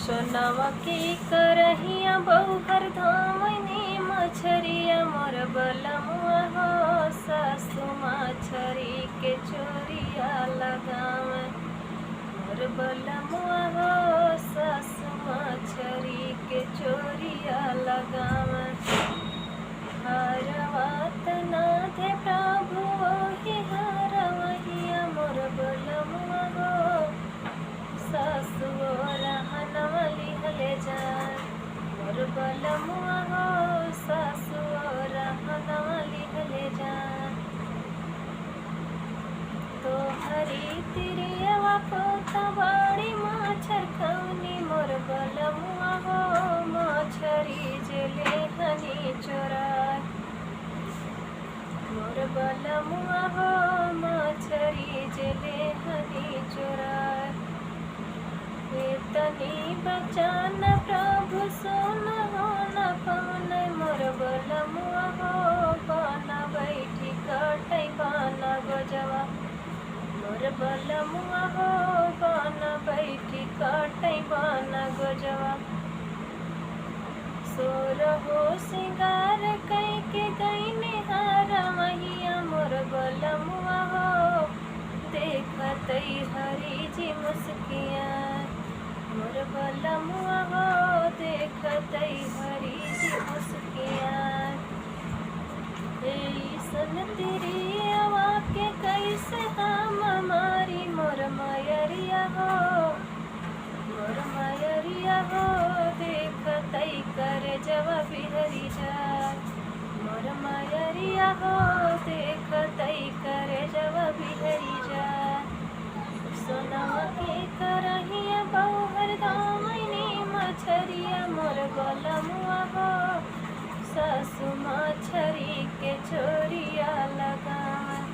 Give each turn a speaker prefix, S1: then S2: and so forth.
S1: सोनावा के करहिया बहुहर धामनी मछरिया मोर बलमुआ हो सासु मछरी के चोरिया लगावे मोर बलमुआ हो सासु मछरी के चोरिया लगावे हारवात नाथे प्रभु ही हारवहिया मोर बलमुआ हो सासु रहनवा लिहले जान मोर बलमुआ हो सासु रहनवा लिहले जान तो हरी तिरियवा पोता बाड़ी मच्छर खौनी मोर बलमुआ हो मछरी जेले हनी चोराय मोर बलमुआ हो मछरी जेले हनी चोराय तनी बचान प्रभु सोन हो न पवन मोर बलमुआ हो बन बैठी कटै बन गजवा मोर बलमुआ हो बन बैठी कटै बन गजवा सोर हो सिंगार कई के गईने हारवहिया मोर बलमुआ हो देखतै हरी जी मुस्किया मोर बलमुआ हो देखतै हरी जी मुस्किया ऐसन तिरियवा के कैसे हम मारी मोर मयरिया हो देखतै करे जवा बिहरी जाय मोर मयरिया हो देखतै करे जवा बिहरी जाय सोनावा के करहिया बहुहर धामनी मछरिया मोर बलमुआ हो